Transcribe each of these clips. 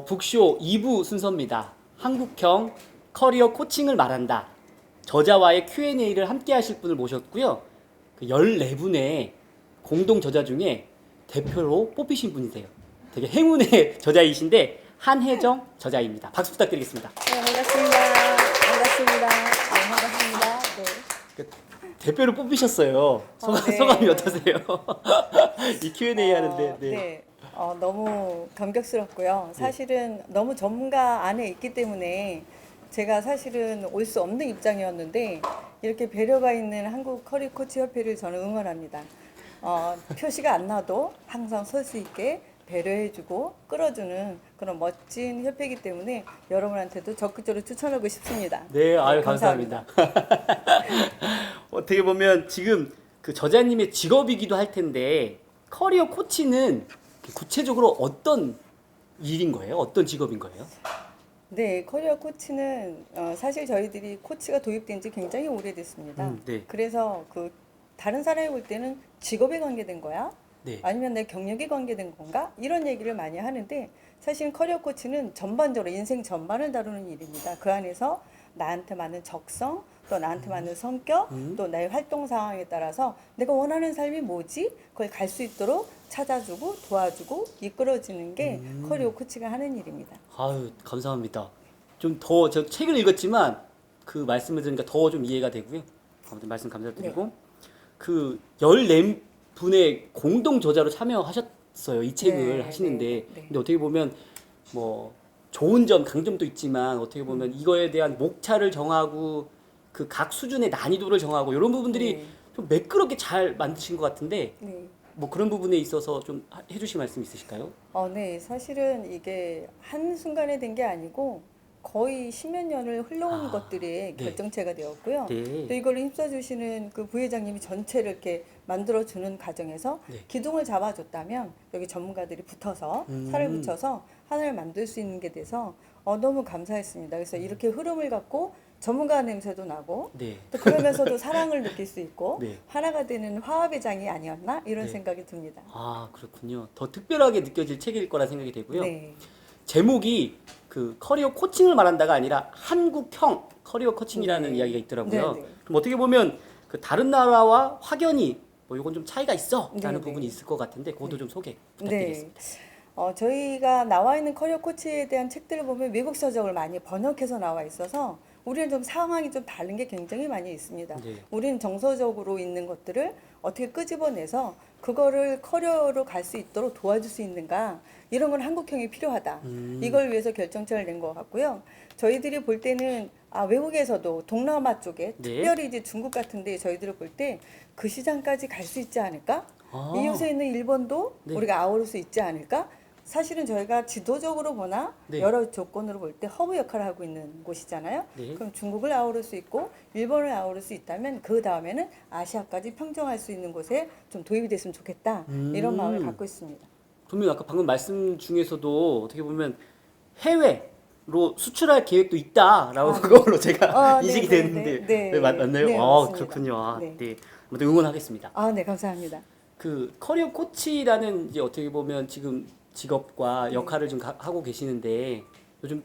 북쇼 2부 순서입니다. 한국형 커리어 코칭을 말한다. 저자와의 Q&A를 함께 하실 분을 모셨고요. 그 14분의 공동 저자 중에 대표로 뽑히신 분이세요. 되게 행운의 저자이신데 한혜정 저자입니다. 박수 부탁드리겠습니다. 네, 반갑습니다. 반갑습니다. 네, 반갑습니다. 네. 그 대표로 뽑히셨어요. 네. 소감이 어떠세요? 이 Q&A 하는데. 네. 너무 감격스럽고요. 사실은 너무 전문가 안에 있기 때문에 제가 사실은 올 수 없는 입장이었는데 이렇게 배려가 있는 한국 커리어 코치 협회를 저는 응원합니다. 표시가 안 나도 항상 설 수 있게 배려해주고 끌어주는 그런 멋진 협회이기 때문에 여러분한테도 적극적으로 추천하고 싶습니다. 네, 아유 감사합니다. 어떻게 보면 지금 그 저자님의 직업이기도 할 텐데 커리어 코치는 구체적으로 어떤 일인 거예요? 어떤 직업인 거예요? 네, 커리어 코치는 사실 저희들이 코치가 도입된 지 굉장히 오래됐습니다. 네. 그래서 그 다른 사람이 볼 때는 직업에 관계된 거야? 네. 아니면 내 경력에 관계된 건가? 이런 얘기를 많이 하는데 사실 커리어 코치는 전반적으로 인생 전반을 다루는 일입니다. 그 안에서 나한테 맞는 적성, 또 나한테 맞는 성격, 또 나의 활동 상황에 따라서 내가 원하는 삶이 뭐지? 거기 갈 수 있도록 찾아주고 도와주고 이끌어주는 게 커리어 코치가 하는 일입니다. 아유 감사합니다. 좀 더 제가 책을 읽었지만 그 말씀을 들으니까 더 좀 이해가 되고요. 아무튼 말씀 감사드리고 그 14분의 공동 저자로 참여하셨어요. 이 책을 네, 하시는데 네. 근데 어떻게 보면 뭐 좋은 점, 강점도 있지만 어떻게 보면 이거에 대한 목차를 정하고 그 각 수준의 난이도를 정하고 이런 부분들이 네. 좀 매끄럽게 잘 만드신 것 같은데 네. 뭐 그런 부분에 있어서 좀 해주실 말씀 있으실까요? 네. 사실은 이게 한순간에 된 게 아니고 거의 십몇 년을 흘러온 것들이 네. 결정체가 되었고요. 네. 또 이걸 힘써주시는 그 부회장님이 전체를 이렇게 만들어주는 과정에서 네. 기둥을 잡아줬다면 여기 전문가들이 붙어서 살을 붙여서 하나를 만들 수 있는 게 돼서 너무 감사했습니다. 그래서 이렇게 흐름을 갖고 전문가 냄새도 나고 네. 또 그러면서도 사랑을 느낄 수 있고 네. 하나가 되는 화합의 장이 아니었나 이런 네. 생각이 듭니다. 아 그렇군요. 더 특별하게 느껴질 책일 거라 생각이 되고요. 네. 제목이 그 커리어 코칭을 말한다가 아니라 한국형 커리어 코칭이라는 네. 이야기가 있더라고요. 네, 네. 그럼 어떻게 보면 그 다른 나라와 확연히 뭐 이건 좀 차이가 있어라는 네, 네. 부분이 있을 것 같은데 그것도 좀 소개 네. 부탁드리겠습니다. 저희가 나와 있는 커리어 코치에 대한 책들을 보면 외국 서적을 많이 번역해서 나와 있어서 우리는 좀 상황이 좀 다른 게 굉장히 많이 있습니다. 네. 우리는 정서적으로 있는 것들을 어떻게 끄집어내서 그거를 커리어로 갈 수 있도록 도와줄 수 있는가 이런 건 한국형이 필요하다. 이걸 위해서 결정체를 낸 것 같고요. 저희들이 볼 때는 외국에서도 동남아 쪽에 네. 특별히 이제 중국 같은데 저희들을 볼 때 그 시장까지 갈 수 있지 않을까? 아. 이웃에 있는 일본도 네. 우리가 아우를 수 있지 않을까? 사실은 저희가 지도적으로 보나 네. 여러 조건으로 볼 때 허브 역할을 하고 있는 곳이잖아요. 네. 그럼 중국을 아우를 수 있고 일본을 아우를 수 있다면 그 다음에는 아시아까지 평정할 수 있는 곳에 좀 도입이 됐으면 좋겠다. 이런 마음을 갖고 있습니다. 그러면 아까 방금 말씀 중에서도 어떻게 보면 해외로 수출할 계획도 있다라고 그걸로 제가 인식이 네, 됐는데 네, 네. 맞나요? 네, 아 맞습니다. 그렇군요. 네. 네. 아무튼 응원하겠습니다. 네, 감사합니다. 그 커리어 코치라는 이제 어떻게 보면 지금 직업과 역할을 좀 하고 계시는데 요즘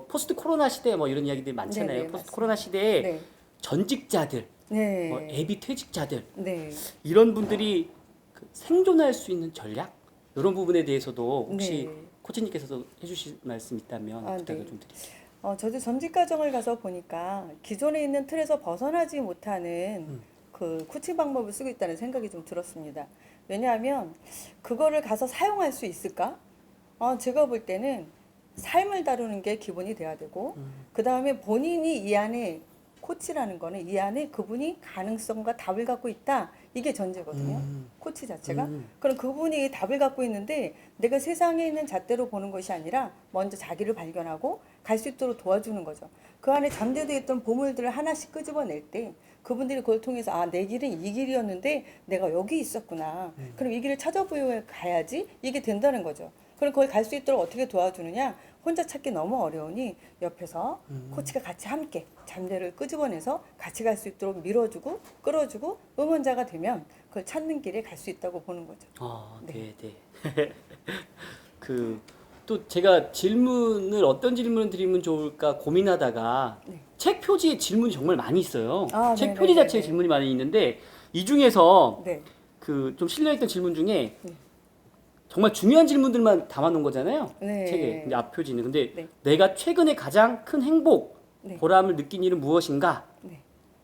포스트 코로나 시대 뭐 이런 이야기들이 많잖아요. 네, 네, 포스트 맞습니다. 코로나 시대에 네, 전직자들, 네, 뭐 애비 퇴직자들 네, 이런 분들이 그 생존할 수 있는 전략 이런 부분에 대해서도 혹시 네. 코치님께서도 해주실 말씀 있다면 부탁을 네. 좀 드릴게요. 저도 전직 과정을 가서 보니까 기존에 있는 틀에서 벗어나지 못하는 그 코칭 방법을 쓰고 있다는 생각이 좀 들었습니다. 왜냐하면 그거를 가서 사용할 수 있을까? 제가 볼 때는 삶을 다루는 게 기본이 돼야 되고 그 다음에 본인이 이 안에 코치라는 거는 이 안에 그분이 가능성과 답을 갖고 있다. 이게 전제거든요. 코치 자체가. 그럼 그분이 답을 갖고 있는데 내가 세상에 있는 잣대로 보는 것이 아니라 먼저 자기를 발견하고 갈 수 있도록 도와주는 거죠. 그 안에 잠재되어 있던 보물들을 하나씩 끄집어낼 때 그분들이 그걸 통해서 내 길은 이 길이었는데 내가 여기 있었구나. 그럼 이 길을 찾아보여 가야지 이게 된다는 거죠. 그럼 거기 갈 수 있도록 어떻게 도와주느냐? 혼자 찾기 너무 어려우니 옆에서 코치가 같이 함께 잠재를 끄집어내서 같이 갈 수 있도록 밀어주고 끌어주고 응원자가 되면 그걸 찾는 길에 갈 수 있다고 보는 거죠. 네, 네. 또 제가 질문을 어떤 질문을 드리면 좋을까 고민하다가 네. 책 표지에 질문이 정말 많이 있어요. 책 네네네네. 표지 자체에 질문이 많이 있는데 이 중에서 네. 좀 실려있던 질문 중에 네. 정말 중요한 질문들만 담아놓은 거잖아요. 네. 책에 근데 앞 표지는. 근데 네. 내가 최근에 가장 큰 행복, 네. 보람을 느낀 일은 무엇인가? 네.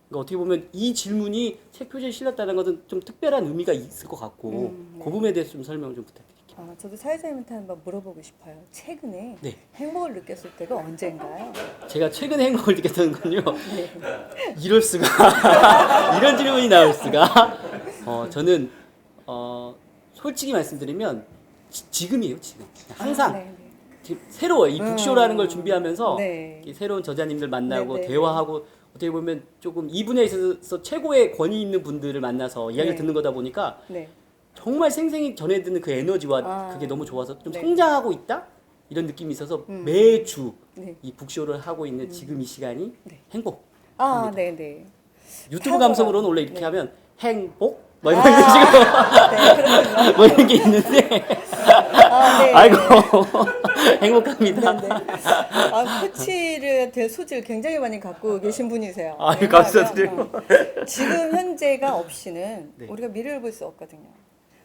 그러니까 어떻게 보면 이 질문이 책 표지에 실렸다는 것은 좀 특별한 의미가 있을 것 같고 네. 그 부분에 대해서 좀 설명 좀 부탁드릴게요. 저도 사회자님한테 한번 물어보고 싶어요. 최근에 네. 행복을 느꼈을 때가 언제인가요? 제가 최근에 행복을 느꼈던 건요. 네. 이럴 수가. 이런 질문이 나올 수가. 저는 솔직히 말씀드리면 지금이에요. 지금. 항상 네, 네. 지금 새로워요. 이 북쇼라는 걸 준비하면서 네. 이렇게 새로운 저자님들 만나고 네, 네, 대화하고 어떻게 보면 조금 이 분야에 있어서 최고의 권위 있는 분들을 만나서 이야기를 네. 듣는 거다 보니까 네. 정말 생생히 전해 듣는 그 에너지와 아. 그게 너무 좋아서 좀 네. 성장하고 있다? 이런 느낌이 있어서 매주 네. 이 북쇼를 하고 있는 지금 이 시간이 네. 행복. 네, 네. 유튜브 감성으로는 원래 이렇게 네. 하면 행복? 뭐 이런 식으로 네, 그렇군요. 뭐 이런 게 있는데 네. 아이고 행복합니다. 네, 네. 코치를 될 소질 굉장히 많이 갖고 계신 분이세요. 아유, 왜냐하면, 감사드려요. 지금 현재가 없이는 네. 우리가 미래를 볼 수 없거든요.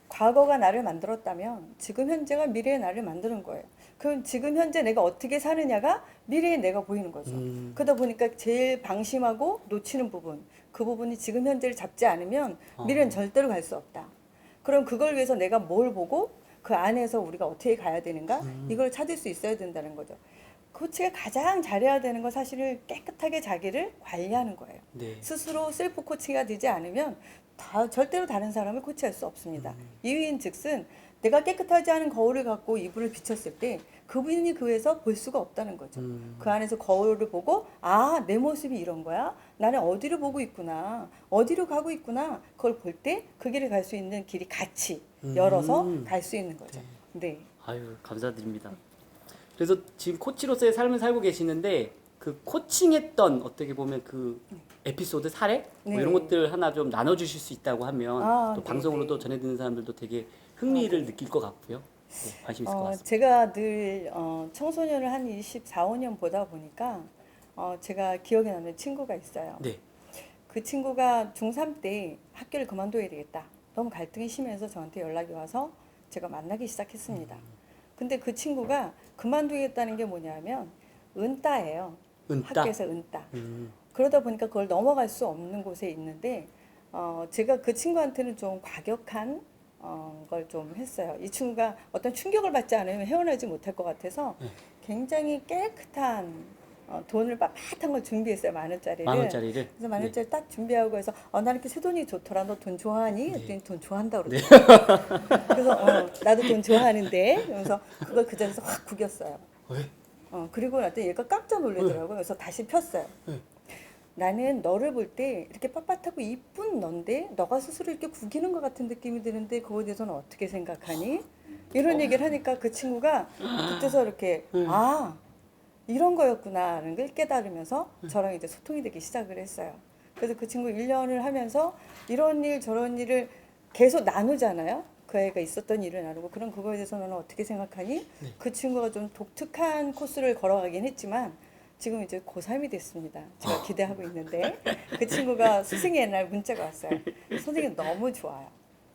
과거가 나를 만들었다면 지금 현재가 미래의 나를 만드는 거예요. 그럼 지금 현재 내가 어떻게 사느냐가 미래의 내가 보이는 거죠. 그러다 보니까 제일 방심하고 놓치는 부분, 그 부분이 지금 현재를 잡지 않으면 미래는 절대로 갈 수 없다. 그럼 그걸 위해서 내가 뭘 보고 그 안에서 우리가 어떻게 가야 되는가 이걸 찾을 수 있어야 된다는 거죠. 코치가 가장 잘해야 되는 건 사실은 깨끗하게 자기를 관리하는 거예요. 네. 스스로 셀프 코치가 되지 않으면 절대로 다른 사람을 코치할 수 없습니다. 이유인즉슨 내가 깨끗하지 않은 거울을 갖고 이불을 비쳤을 때 그분이 그에서 볼 수가 없다는 거죠. 그 안에서 거울을 보고 내 모습이 이런 거야? 나는 어디를 보고 있구나. 어디로 가고 있구나. 그걸 볼 때 그 길을 갈 수 있는 길이 같이 열어서 갈 수 있는 거죠. 네. 아유 감사드립니다. 그래서 지금 코치로서의 삶을 살고 계시는데 그 코칭했던 어떻게 보면 그 에피소드 사례 뭐 네. 이런 것들 하나 좀 나눠주실 수 있다고 하면 또 네, 방송으로 네. 또 전해 듣는 사람들도 되게 흥미를 느낄 것 같고요. 네, 관심 있을 것 같습니다. 제가 늘 청소년을 한 24, 5년 보다 보니까 제가 기억에 남는 친구가 있어요. 네. 그 친구가 중3 때 학교를 그만둬야 되겠다. 너무 갈등이 심해서 저한테 연락이 와서 제가 만나기 시작했습니다. 근데 그 친구가 그만두겠다는 게 뭐냐면 은따예요. 은따. 학교에서 은따. 그러다 보니까 그걸 넘어갈 수 없는 곳에 있는데 제가 그 친구한테는 좀 과격한 걸 좀 했어요. 이 친구가 어떤 충격을 받지 않으면 헤어나지 못할 것 같아서 굉장히 깨끗한 돈을 빳빳한 걸 준비했어요. 10,000원짜리를. 10,000원짜리를. 그래서 10,000원짜리 딱 준비하고 해서 나는 이렇게 새 돈이 좋더라. 너 돈 좋아하니? 그랬더니 돈 좋아한다 그러더라고요. 그래서 나도 돈 좋아하는데 그래서 그걸 그 자리에서 확 구겼어요. 왜? 그리고 나한테 얘가 깜짝 놀라더라고요. 그래서 다시 폈어요. 나는 너를 볼 때 이렇게 빳빳하고 이쁜 넌데 너가 스스로 이렇게 구기는 것 같은 느낌이 드는데 그거에 대해서는 어떻게 생각하니? 이런 얘기를 하니까 그 친구가 그때서 이렇게 이런 거였구나라는 걸 깨달으면서 저랑 이제 소통이 되기 시작을 했어요. 그래서 그 친구 1년을 하면서 이런 일 저런 일을 계속 나누잖아요. 그 애가 있었던 일을 나누고 그럼 그거에 대해서 너는 어떻게 생각하니? 그 친구가 좀 독특한 코스를 걸어가긴 했지만 지금 이제 고3이 됐습니다. 제가 기대하고 있는데 그 친구가 선생님 옛날 문자가 왔어요. 선생님 너무 좋아요.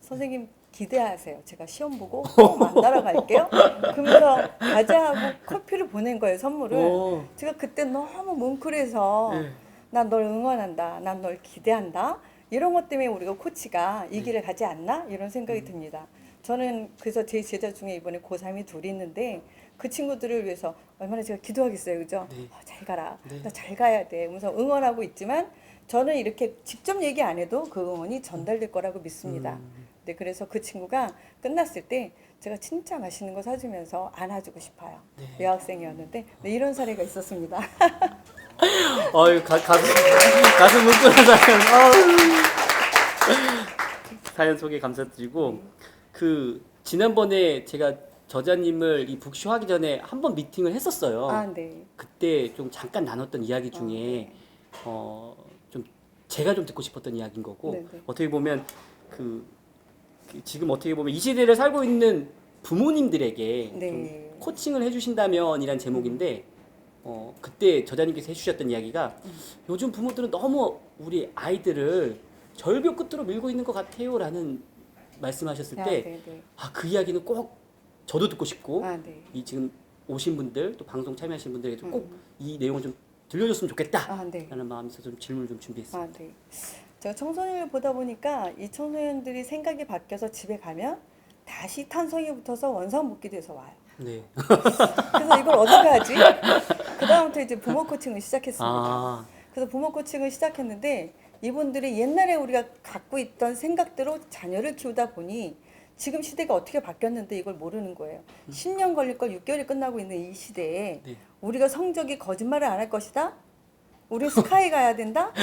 선생님 기대하세요. 제가 시험 보고 꼭 만나러 갈게요. 그러면서 과자하고 커피를 보낸 거예요. 선물을. 제가 그때 너무 뭉클해서 난 널 응원한다. 난 널 기대한다. 이런 것 때문에 우리가 코치가 이 길을 가지 않나? 이런 생각이 듭니다. 저는 그래서 제 제자 중에 이번에 고3이 둘이 있는데 그 친구들을 위해서 얼마나 제가 기도하겠어요. 그죠? 네. 잘 가라. 네. 나 잘 가야 돼. 그래서 응원하고 있지만 저는 이렇게 직접 얘기 안 해도 그 응원이 전달될 거라고 믿습니다. 네, 그래서 그 친구가 끝났을 때 제가 진짜 맛있는 거 사주면서 안아주고 싶어요. 여학생이었는데 네, 이런 사례가 있었습니다. 가슴 뭉클한 사연 소개 감사드리고 그 지난번에 제가 저자님을 이 북쇼 하기 전에 한 번 미팅을 했었어요. 아, 네. 그때 좀 잠깐 나눴던 이야기 중에 네. 좀 제가 좀 듣고 싶었던 이야기인 거고 네, 네. 어떻게 보면 지금 어떻게 보면 이 시대를 살고 있는 부모님들에게 네. 좀 코칭을 해주신다면이란 제목인데 그때 저자님께서 해주셨던 이야기가 요즘 부모들은 너무 우리 아이들을 절벽 끝으로 밀고 있는 것 같아요라는 말씀하셨을 아, 때 네, 네. 그 이야기는 꼭 저도 듣고 싶고 아, 네. 이 지금 오신 분들 또 방송 참여하신 분들에게도 꼭 음. 이 내용을 좀 들려줬으면 좋겠다 아, 네. 라는 마음에서 좀 질문을 좀 준비했습니다. 아, 네. 제가 청소년을 보다 보니까 이 청소년들이 생각이 바뀌어서 집에 가면 다시 탄성이 붙어서 원상복귀 돼서 와요. 네. 그래서 이걸 어떻게 하지? 그 다음부터 이제 부모 코칭을 시작했습니다. 아, 그래서 부모 코칭을 시작했는데 이분들이 옛날에 우리가 갖고 있던 생각대로 자녀를 키우다 보니 지금 시대가 어떻게 바뀌었는데 이걸 모르는 거예요. 10년 걸릴 걸 6개월이 끝나고 있는 이 시대에 네. 우리가 성적이 거짓말을 안 할 것이다? 우리 스카이 가야 된다?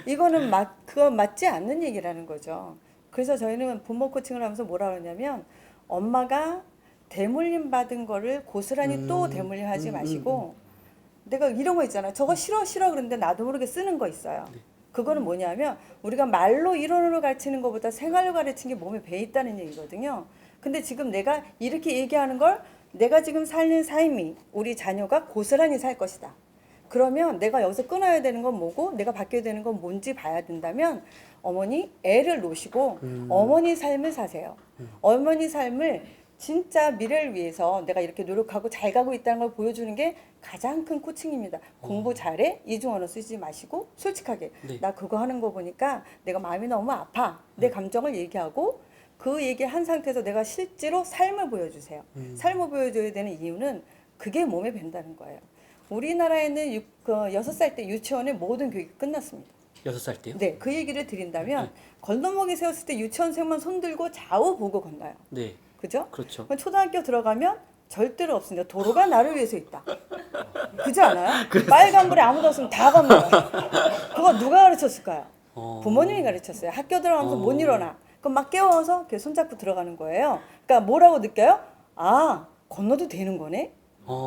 이거는 그건 맞지 않는 얘기라는 거죠. 그래서 저희는 부모 코칭을 하면서 뭐라 그러냐면 엄마가 대물림 받은 거를 고스란히 또 대물림 하지 마시고 내가 이런 거 있잖아. 저거 싫어 그러는데 나도 모르게 쓰는 거 있어요. 네. 그거는 뭐냐면 우리가 말로 이론으로 가르치는 것보다 생활로 가르치는 게 몸에 배 있다는 얘기거든요. 근데 지금 내가 이렇게 얘기하는 걸 내가 지금 사는 삶이 우리 자녀가 고스란히 살 것이다. 그러면 내가 여기서 끊어야 되는 건 뭐고 내가 바뀌어야 되는 건 뭔지 봐야 된다면 어머니 애를 놓으시고 어머니 삶을 사세요. 어머니 삶을 진짜 미래를 위해서 내가 이렇게 노력하고 잘 가고 있다는 걸 보여주는 게 가장 큰 코칭입니다. 공부 잘해? 이중언어 쓰지 마시고 솔직하게 네. 나 그거 하는 거 보니까 내가 마음이 너무 아파. 내 감정을 얘기하고 그 얘기를 한 상태에서 내가 실제로 삶을 보여주세요. 삶을 보여줘야 되는 이유는 그게 몸에 밴다는 거예요. 우리나라에는 6살 때 유치원의 모든 교육이 끝났습니다. 6살 때요? 네, 그 얘기를 드린다면 건너먹이 세웠을 때 유치원생만 손들고 좌우 보고 건너요. 네. 그죠? 그렇죠. 그럼 초등학교 들어가면 절대로 없습니다. 도로가 나를 위해서 있다. 그지 않아요? 빨간불에 아무도 없으면 다 건너요. 그거 누가 가르쳤을까요? 부모님이 가르쳤어요. 학교 들어가면서 못 일어나. 그럼 막 깨워서 이렇게 손잡고 들어가는 거예요. 그러니까 뭐라고 느껴요? 아, 건너도 되는 거네?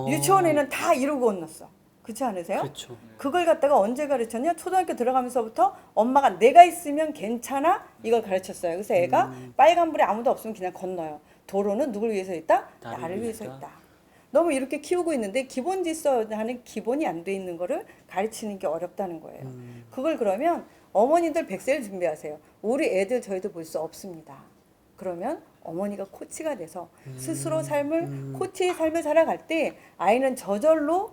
유치원에는 다 이러고 건넜어. 그렇지 않으세요? 그렇죠. 그걸 갖다가 언제 가르쳤냐? 초등학교 들어가면서부터 엄마가 내가 있으면 괜찮아? 이걸 가르쳤어요. 그래서 애가 빨간불에 아무도 없으면 그냥 건너요. 도로는 누굴 위해서 있다? 나를 위해서 있다. 너무 이렇게 키우고 있는데 기본 질서하는 기본이 안 돼 있는 거를 가르치는 게 어렵다는 거예요. 그걸 그러면 어머니들 100세를 준비하세요. 우리 애들 저희도 볼 수 없습니다. 그러면 어머니가 코치가 돼서 스스로 삶을 코치의 삶을 살아갈 때 아이는 저절로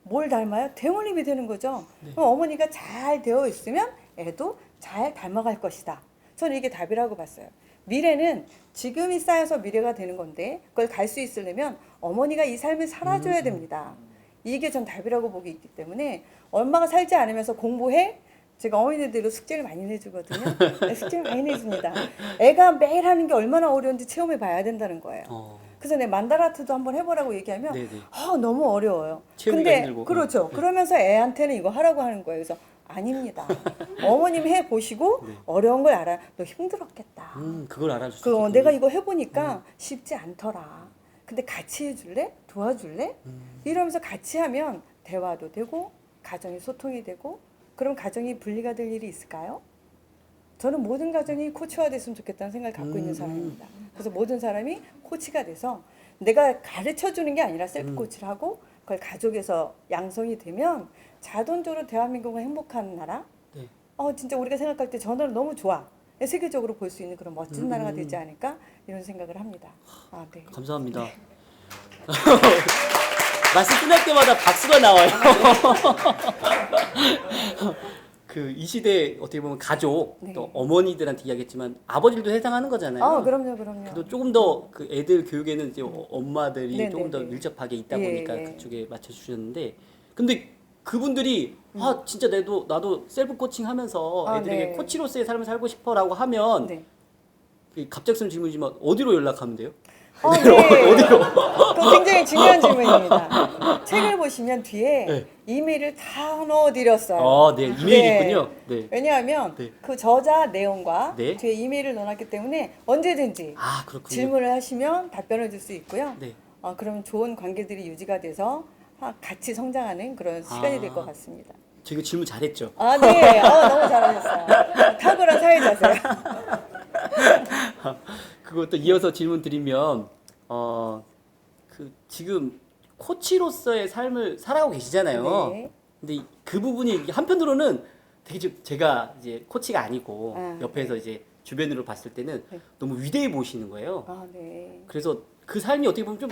뭘 닮아요? 대물림이 되는 거죠. 네. 그럼 어머니가 잘 되어 있으면 애도 잘 닮아갈 것이다. 저는 이게 답이라고 봤어요. 미래는 지금이 쌓여서 미래가 되는 건데 그걸 갈 수 있으려면 어머니가 이 삶을 살아줘야 됩니다. 이게 전 답이라고 보기 있기 때문에 엄마가 살지 않으면서 공부해? 제가 어머니들로 숙제를 많이 내주거든요. 네, 숙제를 많이 내줍니다. 애가 매일 하는 게 얼마나 어려운지 체험해 봐야 된다는 거예요. 그래서 내 만다라트도 한번 해보라고 얘기하면 네네. 너무 어려워요. 채우기가 근데 힘들고. 그렇죠. 네. 그러면서 애한테는 이거 하라고 하는 거예요. 그래서 아닙니다. 어머님 해보시고 네. 어려운 걸 알아. 너 힘들었겠다. 그걸 알아줄 수 그 있겠군요. 내가 이거 해보니까 쉽지 않더라. 근데 같이 해줄래? 도와줄래? 이러면서 같이 하면 대화도 되고 가정이 소통이 되고 그럼 가정이 분리가 될 일이 있을까요? 저는 모든 가정이 코치화 됐으면 좋겠다는 생각을 갖고 있는 사람입니다. 그래서 모든 사람이 코치가 돼서 내가 가르쳐 주는 게 아니라 셀프 코치를 하고 그걸 가족에서 양성이 되면 자동적으로 대한민국은 행복한 나라. 네. 진짜 우리가 생각할 때 저 나라 너무 좋아. 세계적으로 볼 수 있는 그런 멋진 나라가 되지 않을까 이런 생각을 합니다. 아, 네. 감사합니다. 말씀 끝날 때마다 박수가 나와요. 이 시대 어떻게 보면 가족 네. 또 어머니들한테 이야기했지만 아버지들도 해당하는 거잖아요. 그럼요. 그래도 조금 더 그 애들 교육에는 이제 엄마들이 네, 조금 네, 더 네. 밀접하게 있다 예, 보니까 예. 그쪽에 맞춰주셨는데 근데 그분들이 진짜 나도 셀프 코칭 하면서 애들에게 네. 코치로서의 삶을 살고 싶어라고 하면 네. 갑작스러운 질문이지만 어디로 연락하면 돼요? 네. 그 굉장히 중요한 질문입니다. 책을 보시면 뒤에 네. 이메일을 다 넣어드렸어요. 네. 이메일이 네. 있군요. 네. 왜냐하면 네. 그 저자 내용과 네. 뒤에 이메일을 넣어놨기 때문에 언제든지 그렇군요. 질문을 하시면 답변을 줄 수 있고요. 네. 그러면 좋은 관계들이 유지가 돼서 같이 성장하는 그런 시간이 될 것 아. 같습니다. 저희가 질문 잘했죠. 아, 네. 너무 잘하셨어요. 탁월한 사회자세요. 그것도 이어서 질문 드리면 그 지금 코치로서의 삶을 살아가고 계시잖아요. 네. 근데 그 부분이 한편으로는 되게 제가 이제 코치가 아니고 옆에서 이제 주변으로 봤을 때는 네. 너무 위대해 보이시는 거예요. 네. 그래서 그 삶이 어떻게 보면 좀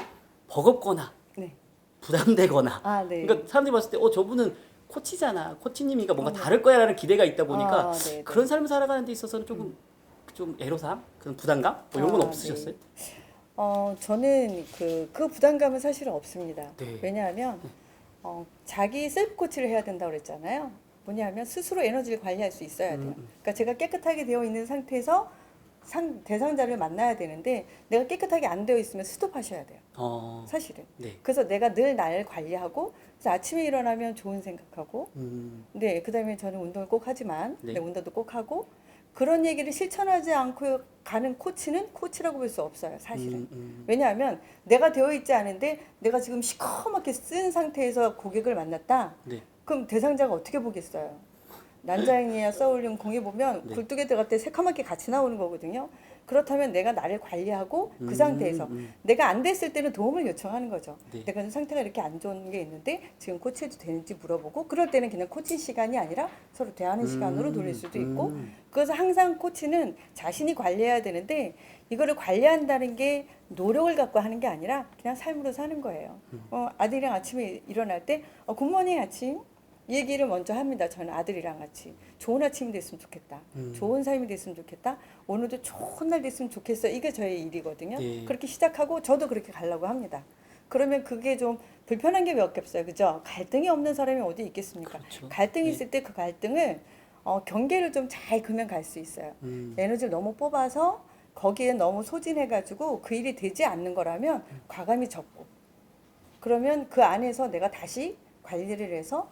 버겁거나 네. 부담되거나 네. 그러니까 사람들이 봤을 때 저분은 코치잖아. 코치님이니까 뭔가 다를 거야라는 기대가 있다 보니까 네. 그런 삶을 살아가는 데 있어서는 조금 좀 애로사항, 그런 부담감 뭐 이런 건 없으셨어요? 네. 저는 그 부담감은 사실은 없습니다. 네. 왜냐하면 자기 셀프 코치를 해야 된다고 그랬잖아요. 뭐냐면 스스로 에너지를 관리할 수 있어야 돼요. 그러니까 제가 깨끗하게 되어 있는 상태에서 대상자를 만나야 되는데 내가 깨끗하게 안 되어 있으면 스톱하셔야 돼요. 사실은. 네. 그래서 내가 늘 나를 관리하고 그래서 아침에 일어나면 좋은 생각하고 네, 그다음에 저는 운동을 꼭 하지만 네. 네, 운동도 꼭 하고 그런 얘기를 실천하지 않고 가는 코치는 코치라고 볼 수 없어요, 사실은. 왜냐하면 내가 되어 있지 않은데 내가 지금 시커멓게 쓴 상태에서 고객을 만났다. 네. 그럼 대상자가 어떻게 보겠어요? 난자행이야 써올림 공에 보면 네. 굴뚝에 들어갈 때 새카맣게 같이 나오는 거거든요. 그렇다면 내가 나를 관리하고 그 상태에서 내가 안 됐을 때는 도움을 요청하는 거죠. 네. 내가 상태가 이렇게 안 좋은 게 있는데 지금 코치해도 되는지 물어보고 그럴 때는 그냥 코칭 시간이 아니라 서로 대하는 시간으로 돌릴 수도 있고 그래서 항상 코치는 자신이 관리해야 되는데 이거를 관리한다는 게 노력을 갖고 하는 게 아니라 그냥 삶으로 사는 거예요. 아들이랑 아침에 일어날 때 굿모닝 아침 얘기를 먼저 합니다. 저는 아들이랑 같이 좋은 아침이 됐으면 좋겠다. 좋은 삶이 됐으면 좋겠다. 오늘도 좋은 날 됐으면 좋겠어. 이게 저의 일이거든요. 네. 그렇게 시작하고 저도 그렇게 가려고 합니다. 그러면 그게 좀 불편한 게 몇 개 없어요. 그죠? 갈등이 없는 사람이 어디 있겠습니까? 그렇죠. 갈등이 네. 있을 때 그 갈등을 경계를 좀 잘 그면 갈 수 있어요. 에너지를 너무 뽑아서 거기에 너무 소진해가지고 그 일이 되지 않는 거라면 과감히 접고 그러면 그 안에서 내가 다시 관리를 해서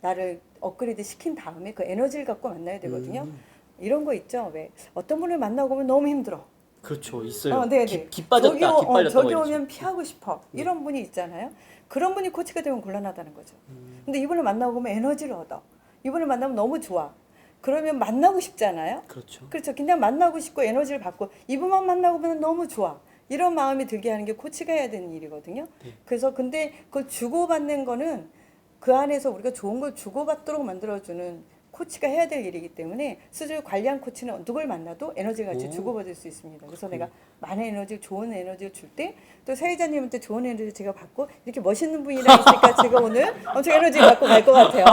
나를 업그레이드 시킨 다음에 그 에너지를 갖고 만나야 되거든요. 이런 거 있죠. 왜 어떤 분을 만나고 보면 너무 힘들어. 그렇죠. 있어요. 네네. 기 빠졌다. 기 빨렸다. 저기 뭐 이러죠. 오면 피하고 싶어. 이런 분이 있잖아요. 그런 분이 코치가 되면 곤란하다는 거죠. 근데 이분을 만나고 보면 에너지를 얻어. 이분을 만나면 너무 좋아. 그러면 만나고 싶잖아요. 그렇죠. 그렇죠. 그냥 만나고 싶고 에너지를 받고 이분만 만나고 보면 너무 좋아. 이런 마음이 들게 하는 게 코치가 해야 되는 일이거든요. 네. 그래서 근데 그걸 주고받는 거는 그 안에서 우리가 좋은 걸 주고받도록 만들어주는 코치가 해야 될 일이기 때문에 스스로 관리한 코치는 누굴 만나도 에너지를 같이 주고받을 수 있습니다. 그래서 내가 많은 에너지, 좋은 에너지를 줄 때 또 사회자님한테 좋은 에너지를 제가 받고 이렇게 멋있는 분이랑 있으니까 제가 오늘 엄청 에너지 받고 갈 것 같아요.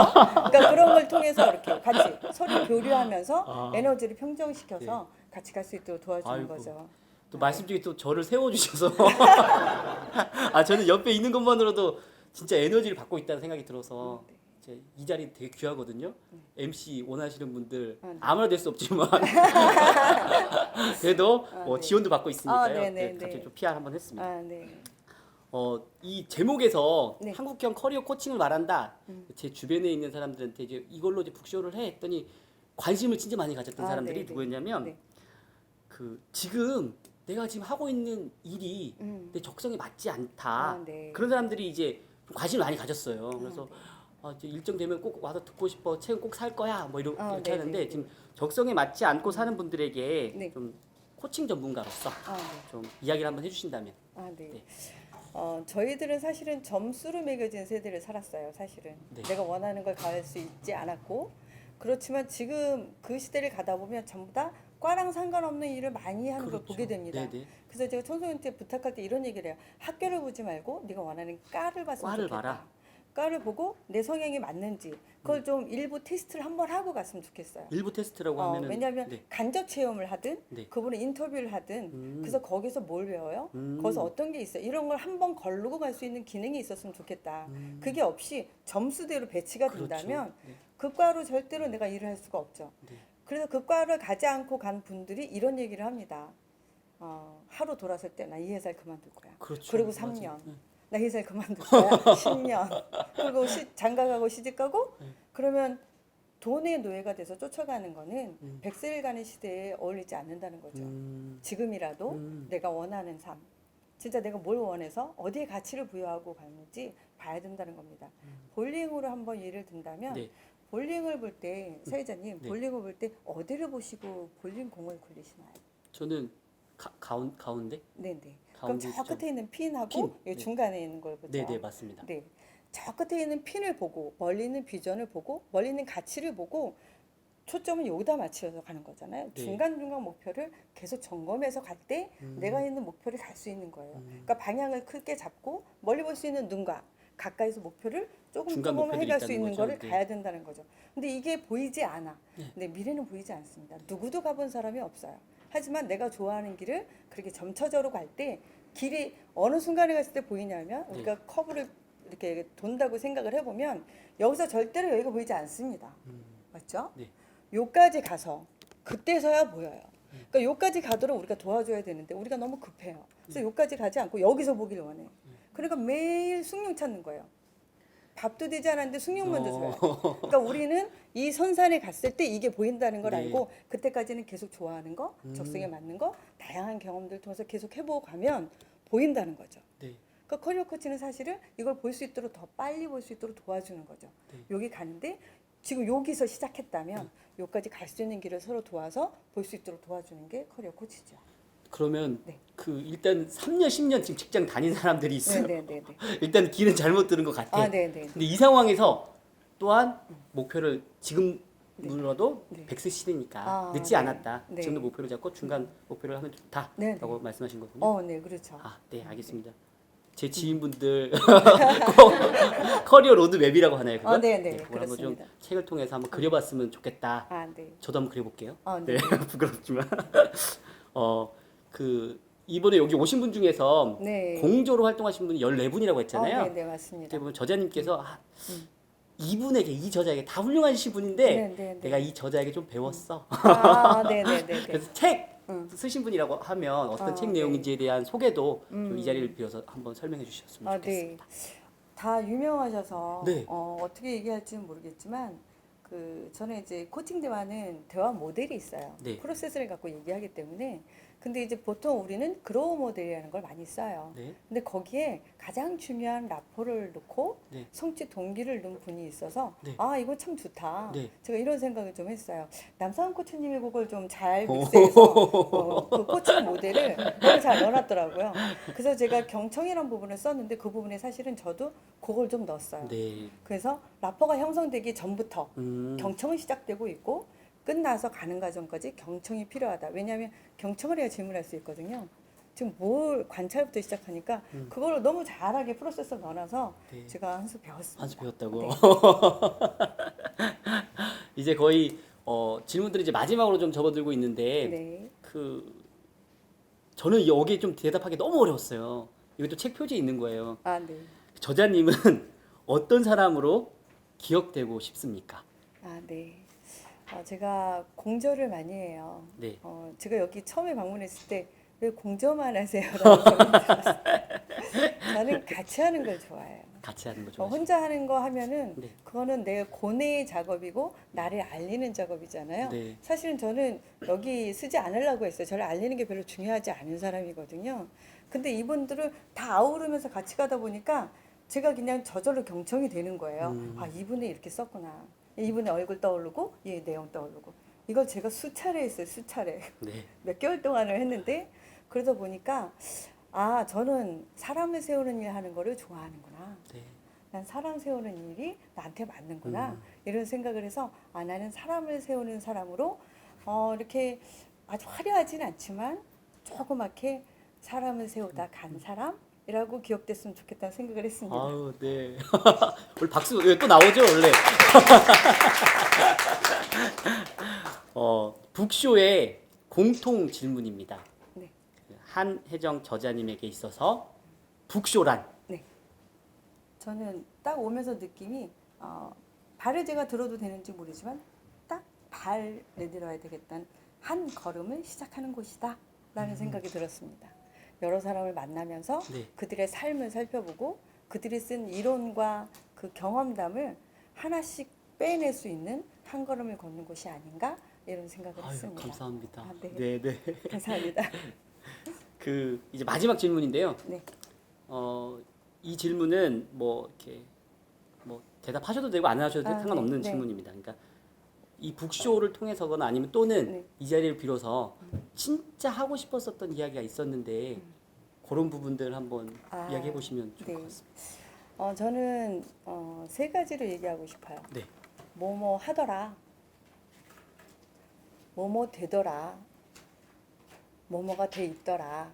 그러니까 그런 걸 통해서 이렇게 같이 서로 교류하면서 에너지를 평정시켜서 같이 갈 수 있도록 도와주는 아이고. 거죠. 또 말씀 중에 또 저를 세워주셔서 저는 옆에 있는 것만으로도 진짜 에너지를 받고 있다는 생각이 들어서 이제 이 자리 되게 귀하거든요. MC 원하시는 분들 아무나 될 수 없지만 그래도 뭐 네. 지원도 받고 있으니까요. 네네, 갑자기 네. 좀 PR 한번 했습니다. 네. 이 제목에서 네. 한국형 커리어 코칭을 말한다. 제 주변에 있는 사람들한테 이제 이걸로 이제 북쇼를 해 했더니 관심을 진짜 많이 가졌던 사람들이 네네. 누구였냐면 네. 그 지금 내가 지금 하고 있는 일이 내 적성에 맞지 않다. 네. 그런 사람들이 이제 좀 관심을 많이 가졌어요. 그래서 이제 일정 되면 꼭 와서 듣고 싶어. 책 꼭 살 거야. 뭐 이렇게 네네. 하는데 지금 적성에 맞지 않고 사는 분들에게 네. 좀 코칭 전문가로서 네. 좀 이야기를 한번 해주신다면. 네. 네. 저희들은 사실은 점수로 매겨진 세대를 살았어요. 사실은 네. 내가 원하는 걸 갈 수 있지 않았고 그렇지만 지금 그 시대를 가다 보면 전부 다 과랑 상관없는 일을 많이 하는 걸 보게 됩니다. 네네. 그래서 제가 청소년한테 부탁할 때 이런 얘기를 해요. 학교를 보지 말고 네가 원하는 과를 봤으면 과를 좋겠다. 봐라. 과를 보고 내 성향이 맞는지 그걸 좀 일부 테스트를 한번 하고 갔으면 좋겠어요. 일부 테스트라고 하면은 왜냐하면 네. 간접 체험을 하든 네. 그분은 인터뷰를 하든 그래서 거기서 뭘 배워요? 거기서 어떤 게 있어요? 이런 걸 한번 걸르고 갈 수 있는 기능이 있었으면 좋겠다. 그게 없이 점수대로 배치가 된다면 네. 그 과로 절대로 내가 일을 할 수가 없죠. 네. 그래서 그 과를 가지 않고 간 분들이 이런 얘기를 합니다. 하루 돌아설 때 나 이 회사를 그만둘 거야. 그렇죠. 그리고 맞아요. 3년. 네. 나 회사를 그만둘 거야. 10년. 그리고 장가가고 시집가고 그러면 돈의 노예가 돼서 쫓아가는 거는 백세일 가는 시대에 어울리지 않는다는 거죠. 지금이라도 내가 원하는 삶. 진짜 내가 뭘 원해서 어디에 가치를 부여하고 가는지 봐야 된다는 겁니다. 볼링으로 한번 예를 든다면 네. 볼링을 볼 때 사회자님 네. 볼링을 볼 때 어디를 보시고 볼링 공을 굴리시나요? 저는 가운데? 네네. 그럼 가운데 저 좀. 끝에 있는 핀하고 핀. 이 네. 중간에 있는 걸 보죠. 네, 네, 맞습니다. 네. 저 끝에 있는 핀을 보고 멀리 있는 비전을 보고 멀리 있는 가치를 보고 초점은 여기다 맞춰서 가는 거잖아요. 네. 중간중간 목표를 계속 점검해서 갈 때 내가 있는 목표를 갈 수 있는 거예요. 그러니까 방향을 크게 잡고 멀리 볼 수 있는 눈과 가까이서 목표를 조금 중간 목표들이 해갈 수 있다는 있는 거죠. 거를 네. 가야 된다는 거죠. 근데 이게 보이지 않아. 네. 근데 미래는 보이지 않습니다. 누구도 가본 사람이 없어요. 하지만 내가 좋아하는 길을 그렇게 점차적으로 갈 때 길이 어느 순간에 갔을 때 보이냐면 네. 우리가 커브를 이렇게 돈다고 생각을 해보면 여기서 절대로 여기가 보이지 않습니다. 맞죠? 네. 요까지 가서 그때서야 보여요. 그러니까 요까지 가도록 우리가 도와줘야 되는데 우리가 너무 급해요. 그래서 요까지 가지 않고 여기서 보길 원해. 그러니까 매일 숭늉 찾는 거예요. 밥도 되지 않았는데 숭늉 먼저 줘요. 그러니까 우리는 이 선산에 갔을 때 이게 보인다는 걸 네. 알고 그때까지는 계속 좋아하는 거, 적성에 맞는 거, 다양한 경험들 통해서 계속 해보고 가면 보인다는 거죠. 네. 그러니까 커리어 코치는 사실은 이걸 볼 수 있도록 더 빨리 볼 수 있도록 도와주는 거죠. 네. 여기 가는데 지금 여기서 시작했다면 여기까지 갈 수 있는 길을 서로 도와서 볼 수 있도록 도와주는 게 커리어 코치죠. 그러면 네. 그 일단 3년, 10년 지금 직장 다닌 사람들이 있어요. 네네네. 일단 길은 잘못 들은 것 같아. 아, 네네. 근데 이 상황에서 또한 목표를 지금으로도 네. 100세 시대니까 아, 늦지 네. 않았다. 네. 지금도 목표를 잡고 중간 목표를 하면 네, 좋다라고 네. 말씀하신 거군요. 네, 그렇죠. 아, 네, 알겠습니다. 제 지인분들 커리어 로드맵이라고 하나요, 그거? 네네. 그걸 한번 좀 그렇습니다. 책을 통해서 한번 그려봤으면 좋겠다. 아, 네. 저도 한번 그려볼게요. 네. 네, 부끄럽지만 그 이번에 여기 오신 분 중에서 네. 공조로 활동하신 분이 14분이라고 했잖아요. 네, 맞습니다. 어떻게 보면 저자님께서 이분에게 이 저자에게 다 훌륭하신 분인데 네, 네, 네. 내가 이 저자에게 좀 배웠어. 네네네. 그래서 책 쓰신 분이라고 하면 어떤 책 네. 내용인지에 대한 소개도 좀 이 자리를 빌어서 한번 설명해 주셨으면 좋겠습니다. 네. 다 유명하셔서 네. 어떻게 얘기할지는 모르겠지만 저는 이제 코칭 대화는 대화 모델이 있어요. 네. 프로세스를 갖고 얘기하기 때문에 근데 이제 보통 우리는 그로우 모델이라는 걸 많이 써요. 네. 근데 거기에 가장 중요한 라포를 넣고 네. 성취 동기를 넣은 분이 있어서 네. 이거 참 좋다. 네. 제가 이런 생각을 좀 했어요. 남상훈 코치님이 그걸 좀 잘 믹스해서 그 코칭 모델을 너무 잘 넣어놨더라고요. 그래서 제가 경청이라는 부분을 썼는데 그 부분에 사실은 저도 그걸 좀 넣었어요. 네. 그래서 라포가 형성되기 전부터 음. 경청은 시작되고 있고 끝나서 가는 과정까지 경청이 필요하다. 왜냐하면 경청을 해야 질문할 수 있거든요. 지금 뭘 관찰부터 시작하니까 그걸 너무 잘하게 프로세스를 넣어놔서 네. 제가 한 수 배웠습니다. 한 수 배웠다고. 네. 이제 거의 질문들이 이제 마지막으로 좀 접어들고 있는데 네. 저는 여기에 좀 대답하기 너무 어려웠어요. 이것도 책 표지에 있는 거예요. 네. 저자님은 어떤 사람으로 기억되고 싶습니까? 네. 제가 공저를 많이 해요. 네. 제가 여기 처음에 방문했을 때 왜 공저만 하세요라는 생각이 들었어요. 저는 같이 하는 걸 좋아해요. 같이 하는 거 좋아하시죠? 혼자 하는 거 하면은 네. 그거는 내 고뇌의 작업이고 나를 알리는 작업이잖아요. 네. 사실은 저는 여기 쓰지 않으려고 했어요. 저를 알리는 게 별로 중요하지 않은 사람이거든요. 근데 이분들을 다 아우르면서 같이 가다 보니까 제가 그냥 저절로 경청이 되는 거예요. 이분이 이렇게 썼구나. 이분의 얼굴 떠오르고 얘 내용 떠오르고. 이걸 제가 수차례 했어요. 수차례. 네. 몇 개월 동안을 했는데 그러다 보니까 저는 사람을 세우는 일 하는 거를 좋아하는구나. 네. 난 사람 세우는 일이 나한테 맞는구나. 이런 생각을 해서 나는 사람을 세우는 사람으로 이렇게 아주 화려하진 않지만 조그맣게 사람을 세우다 간 사람이라고 기억됐으면 좋겠다는 생각을 했습니다. 아우, 네. 원래 박수 또 나오죠, 원래. 북쇼의 공통 질문입니다. 네. 한혜정 저자님에게 있어서 북쇼란? 네. 저는 딱 오면서 느낌이 발을 제가 들어도 되는지 모르지만 딱 발 내밀어야 되겠다는 한 걸음을 시작하는 곳이다 라는 생각이 들었습니다. 여러 사람을 만나면서 네. 그들의 삶을 살펴보고 그들이 쓴 이론과 그 경험담을 하나씩 빼낼 수 있는 한 걸음을 걷는 곳이 아닌가 이런 생각을 아유, 했습니다. 감사합니다. 네. 네, 네. 감사합니다. 그 이제 마지막 질문인데요. 네. 이 질문은 뭐 이렇게 뭐 대답하셔도 되고 안 하셔도 상관없는 네. 질문입니다. 그러니까 이 북쇼를 통해서거나 아니면 또는 네. 이 자리를 빌어서 진짜 하고 싶었었던 이야기가 있었는데 그런 부분들 한번 이야기해 보시면 좋을 네. 것 같습니다. 저는 세 가지로 얘기하고 싶어요. 네. 뭐뭐 하더라, 뭐뭐 되더라, 뭐뭐가 돼 있더라.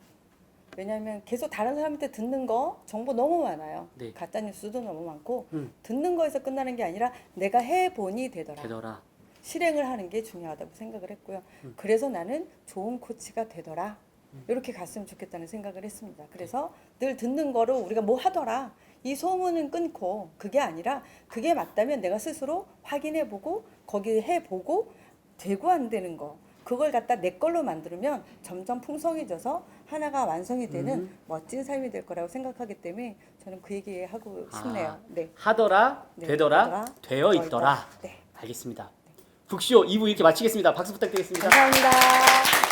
왜냐하면 계속 다른 사람한테 듣는 거 정보 너무 많아요. 네. 가짜 뉴스도 너무 많고 음. 듣는 거에서 끝나는 게 아니라 내가 해보니 되더라. 되더라. 실행을 하는 게 중요하다고 생각을 했고요. 그래서 나는 좋은 코치가 되더라. 이렇게 갔으면 좋겠다는 생각을 했습니다. 그래서 늘 듣는 거로 우리가 뭐 하더라. 이 소문은 끊고 그게 아니라 그게 맞다면 내가 스스로 확인해보고 거기 해보고 되고 안 되는 거 그걸 갖다 내 걸로 만들면 점점 풍성해져서 하나가 완성이 되는 멋진 삶이 될 거라고 생각하기 때문에 저는 그 얘기하고 싶네요. 네. 하더라, 네, 되더라, 되더라, 되어 있더라. 네. 알겠습니다. 북쇼 2부 이렇게 마치겠습니다. 박수 부탁드리겠습니다. 감사합니다.